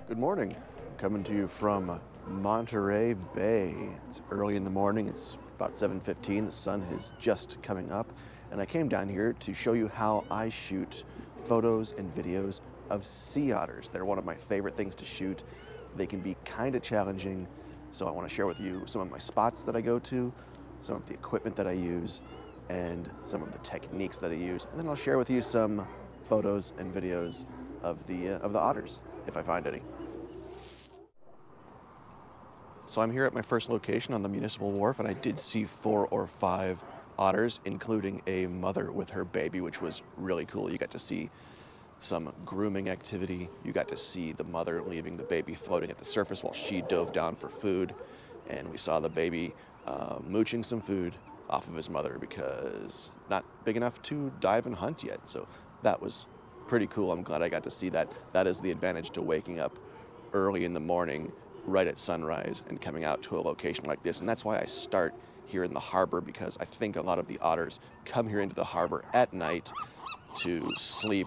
Good morning. I'm coming to you from Monterey Bay. It's early in the morning. It's about 7:15. The sun is just coming up, and I came down here to show you how I shoot photos and videos of sea otters. They're one of my favorite things to shoot. They can be kind of challenging, so I want to share with you some of my spots that I go to, some of the equipment that I use, and some of the techniques that I use. And then I'll share with you some photos and videos of the otters, if I find any. So I'm here at my first location on the Municipal Wharf, and I did see 4 or 5 otters, including a mother with her baby, which was really cool. You got to see some grooming activity. You got to see the mother leaving the baby floating at the surface while she dove down for food. And we saw the baby mooching some food off of his mother because not big enough to dive and hunt yet. So that was pretty cool. I'm glad I got to see that. That is the advantage to waking up early in the morning, right at sunrise, and coming out to a location like this. And that's why I start here in the harbor, because I think a lot of the otters come here into the harbor at night to sleep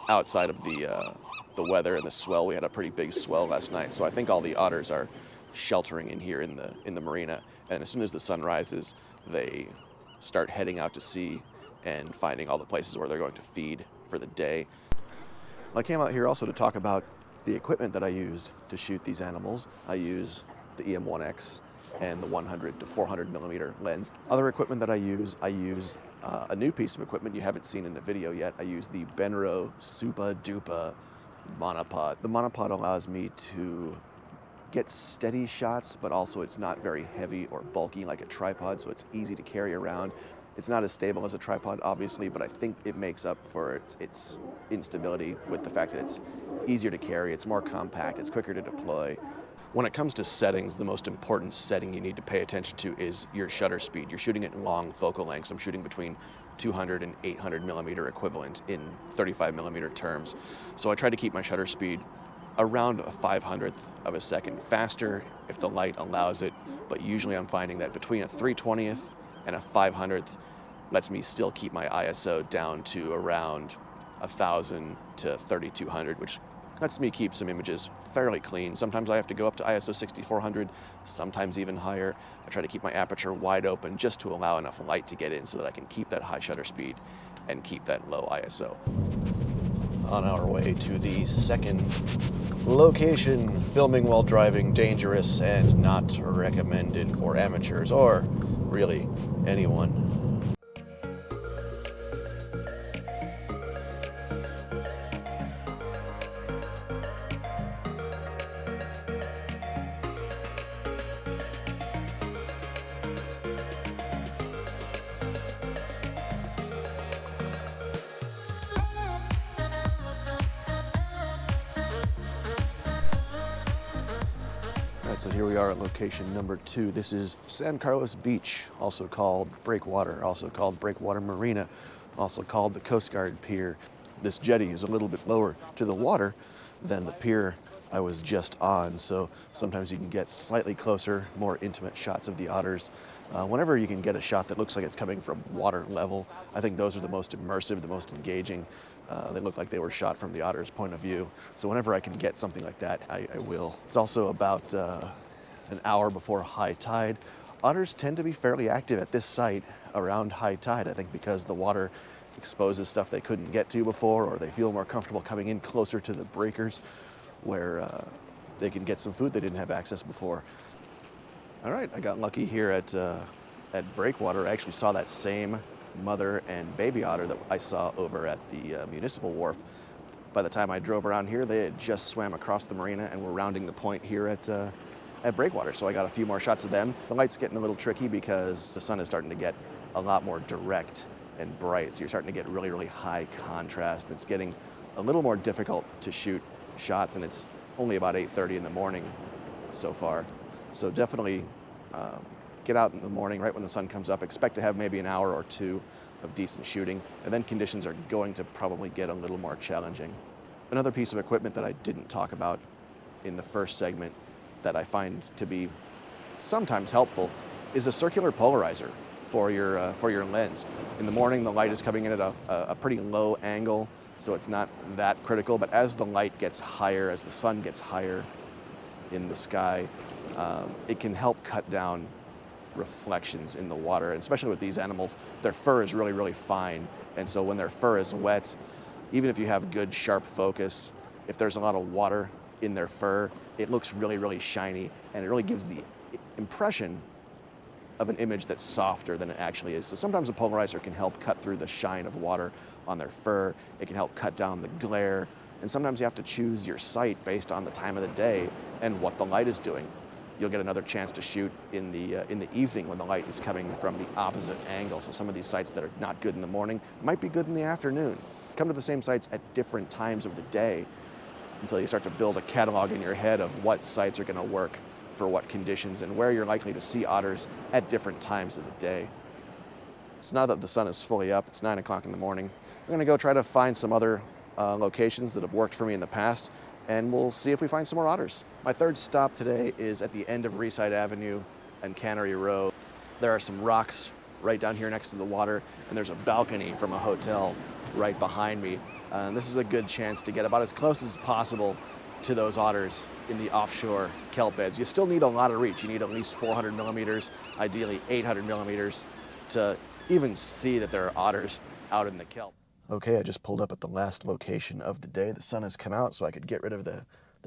outside of the weather and the swell. We had a pretty big swell last night, so I think all the otters are sheltering in here in the marina. And as soon as the sun rises, they start heading out to sea and finding all the places where they're going to feed for the day. I came out here also to talk about the equipment that I use to shoot these animals. I use the EM1X and the 100 to 400 millimeter lens. Other equipment that I use a new piece of equipment you haven't seen in the video yet. I use the Benro Super Duper monopod. The monopod allows me to get steady shots, but also it's not very heavy or bulky like a tripod, so it's easy to carry around. It's not as stable as a tripod, obviously, but I think it makes up for its instability with the fact that it's easier to carry, it's more compact, it's quicker to deploy. When it comes to settings, the most important setting you need to pay attention to is your shutter speed. You're shooting at long focal lengths. I'm shooting between 200 and 800 millimeter equivalent in 35 millimeter terms. So I try to keep my shutter speed around a 500th of a second faster if the light allows it, but usually I'm finding that between a 3/20th and a 500th lets me still keep my ISO down to around 1,000 to 3,200, which lets me keep some images fairly clean. Sometimes I have to go up to ISO 6400, sometimes even higher. I try to keep my aperture wide open just to allow enough light to get in so that I can keep that high shutter speed and keep that low ISO. On our way to the second location, filming while driving, dangerous and not recommended for amateurs or really anyone. So here we are at location number 2. This is San Carlos Beach, also called Breakwater, also called Breakwater Marina, also called the Coast Guard Pier. This jetty is a little bit lower to the water than the pier I was just on, so sometimes you can get slightly closer, more intimate shots of the otters. Whenever you can get a shot that looks like it's coming from water level, I think those are the most immersive, the most engaging. They look like they were shot from the otter's point of view. So whenever I can get something like that, I will. It's also about an hour before high tide. Otters tend to be fairly active at this site around high tide, I think because the water exposes stuff they couldn't get to before, or they feel more comfortable coming in closer to the breakers where they can get some food they didn't have access before. All right, I got lucky here at Breakwater. I actually saw that same mother and baby otter that I saw over at the Municipal Wharf. By the time I drove around here, they had just swam across the marina and were rounding the point here at Breakwater. So I got a few more shots of them. The light's getting a little tricky because the sun is starting to get a lot more direct and bright. So you're starting to get really, really high contrast. It's getting a little more difficult to shoot shots, and it's only about 8:30 in the morning so far. So definitely get out in the morning right when the sun comes up. Expect to have maybe an hour or two of decent shooting, and then conditions are going to probably get a little more challenging. Another piece of equipment that I didn't talk about in the first segment that I find to be sometimes helpful is a circular polarizer for your lens. In the morning, the light is coming in at a pretty low angle so it's not that critical. But as the light gets higher, as the sun gets higher in the sky, it can help cut down reflections in the water. And especially with these animals, their fur is really, really fine. And so when their fur is wet, even if you have good sharp focus, if there's a lot of water in their fur, it looks really, really shiny, and it really gives the impression of an image that's softer than it actually is. So sometimes a polarizer can help cut through the shine of water on their fur. It can help cut down the glare. And sometimes you have to choose your sight based on the time of the day and what the light is doing. You'll get another chance to shoot in the evening when the light is coming from the opposite angle. So some of these sites that are not good in the morning might be good in the afternoon. Come to the same sites at different times of the day until you start to build a catalog in your head of what sites are going to work for what conditions and where you're likely to see otters at different times of the day. So now that the sun is fully up, it's 9 o'clock in the morning, I'm going to go try to find some other locations that have worked for me in the past, and we'll see if we find some more otters. My third stop today is at the end of Reeside Avenue and Cannery Row. There are some rocks right down here next to the water, and there's a balcony from a hotel right behind me. This is a good chance to get about as close as possible to those otters in the offshore kelp beds. You still need a lot of reach. You need at least 400 millimeters, ideally 800 millimeters, to even see that there are otters out in the kelp. Okay, I just pulled up at the last location of the day. The sun has come out, so I could get rid of the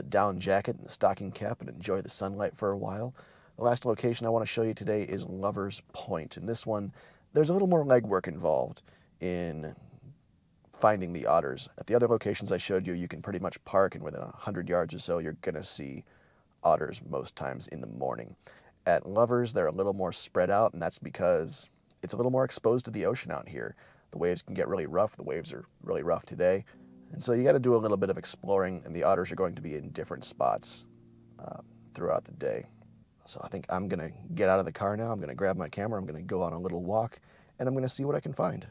down jacket and the stocking cap and enjoy the sunlight for a while. The last location I want to show you today is Lover's Point. And this one, there's a little more legwork involved in finding the otters. At the other locations I showed you, you can pretty much park, and within 100 yards or so, you're gonna see otters most times in the morning. At Lovers, they're a little more spread out, and that's because it's a little more exposed to the ocean out here. The waves can get really rough. The waves are really rough today. And so you gotta do a little bit of exploring, and the otters are going to be in different spots throughout the day. So I think I'm gonna get out of the car now. I'm gonna grab my camera, I'm gonna go on a little walk, and I'm gonna see what I can find.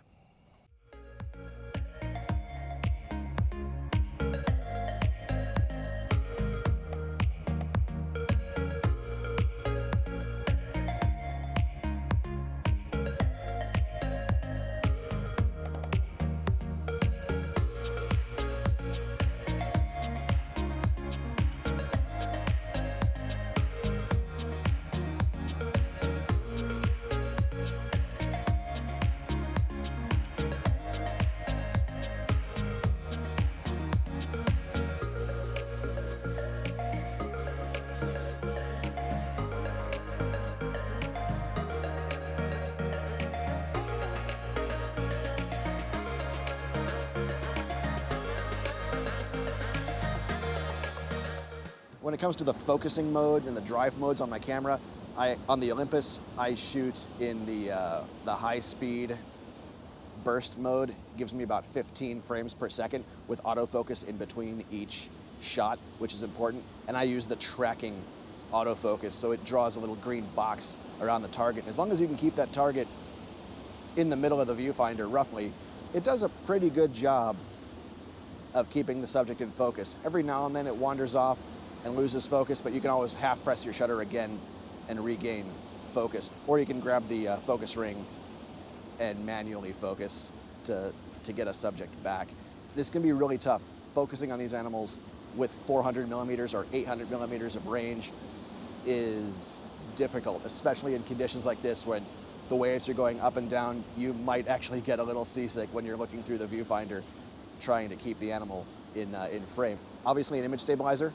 When it comes to the focusing mode and the drive modes on my camera, on the Olympus, I shoot in the high-speed burst mode. It gives me about 15 frames per second with autofocus in between each shot, which is important. And I use the tracking autofocus, so it draws a little green box around the target. And as long as you can keep that target in the middle of the viewfinder, roughly, it does a pretty good job of keeping the subject in focus. Every now and then it wanders off and loses focus, but you can always half press your shutter again and regain focus. Or you can grab the focus ring and manually focus to get a subject back. This can be really tough. Focusing on these animals with 400 millimeters or 800 millimeters of range is difficult, especially in conditions like this when the waves are going up and down. You might actually get a little seasick when you're looking through the viewfinder trying to keep the animal in frame. Obviously an image stabilizer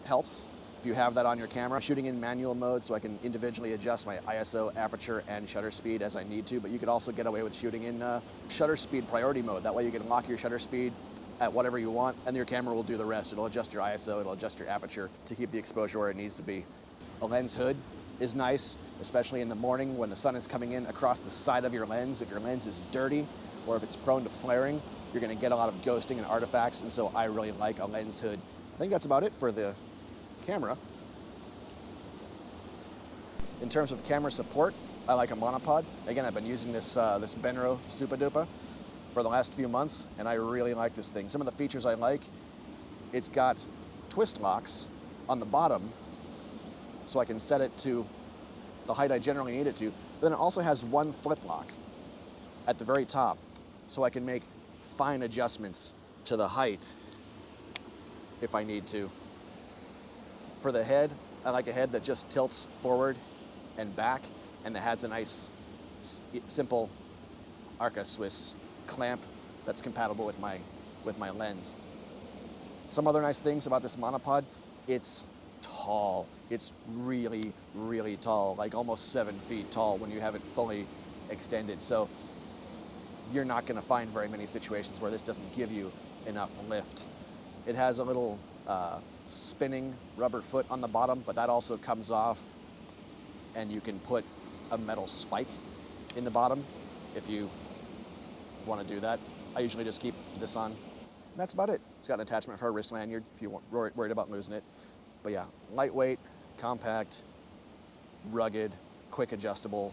helps if you have that on your camera. I'm shooting in manual mode, so I can individually adjust my ISO, aperture, and shutter speed as I need to, but you could also get away with shooting in shutter speed priority mode. That way you can lock your shutter speed at whatever you want, and your camera will do the rest. It'll adjust your ISO, it'll adjust your aperture to keep the exposure where it needs to be. A lens hood is nice, especially in the morning when the sun is coming in across the side of your lens. If your lens is dirty, or if it's prone to flaring, you're gonna get a lot of ghosting and artifacts, and so I really like a lens hood. I think that's about it for the camera. In terms of camera support, I like a monopod. Again, I've been using this Benro Super Duper for the last few months, and I really like this thing. Some of the features I like, it's got twist locks on the bottom, so I can set it to the height I generally need it to. Then it also has one flip lock at the very top, so I can make fine adjustments to the height if I need to. For the head, I like a head that just tilts forward and back, and that has a nice, simple Arca Swiss clamp that's compatible with my lens. Some other nice things about this monopod, it's tall. It's really, really tall, like almost 7 feet tall when you have it fully extended. So you're not going to find very many situations where this doesn't give you enough lift. It has a little spinning rubber foot on the bottom, but that also comes off, and you can put a metal spike in the bottom if you want to do that. I usually just keep this on. That's about it. It's got an attachment for a wrist lanyard if you're worried about losing it. But yeah, lightweight, compact, rugged, quick adjustable,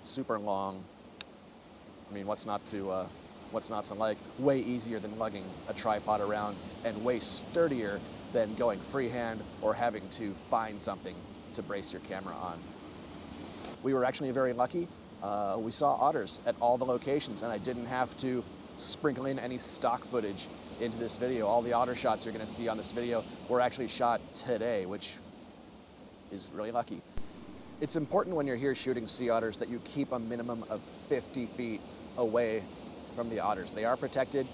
super long. I mean, what's not to like? Way easier than lugging a tripod around, and way sturdier than going freehand or having to find something to brace your camera on. We were actually very lucky. We saw otters at all the locations, and I didn't have to sprinkle in any stock footage into this video. All the otter shots you're going to see on this video were actually shot today, which is really lucky. It's important when you're here shooting sea otters that you keep a minimum of 50 feet away from the otters. They are protected,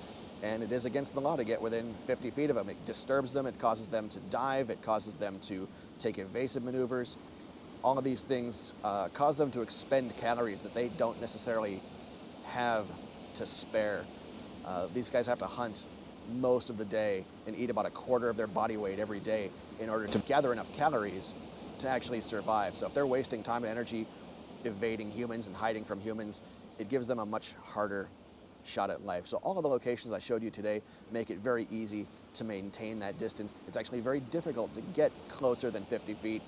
and it is against the law to get within 50 feet of them. It disturbs them, it causes them to dive, it causes them to take evasive maneuvers. All of these things cause them to expend calories that they don't necessarily have to spare. These guys have to hunt most of the day and eat about a quarter of their body weight every day in order to gather enough calories to actually survive. So if they're wasting time and energy evading humans and hiding from humans, it gives them a much harder shot at life. So all of the locations I showed you today make it very easy to maintain that distance. It's actually very difficult to get closer than 50 feet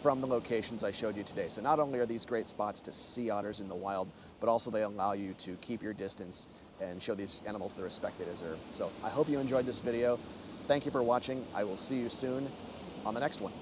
from the locations I showed you today. So not only are these great spots to see otters in the wild, but also they allow you to keep your distance and show these animals the respect they deserve. So I hope you enjoyed this video. Thank you for watching. I will see you soon on the next one.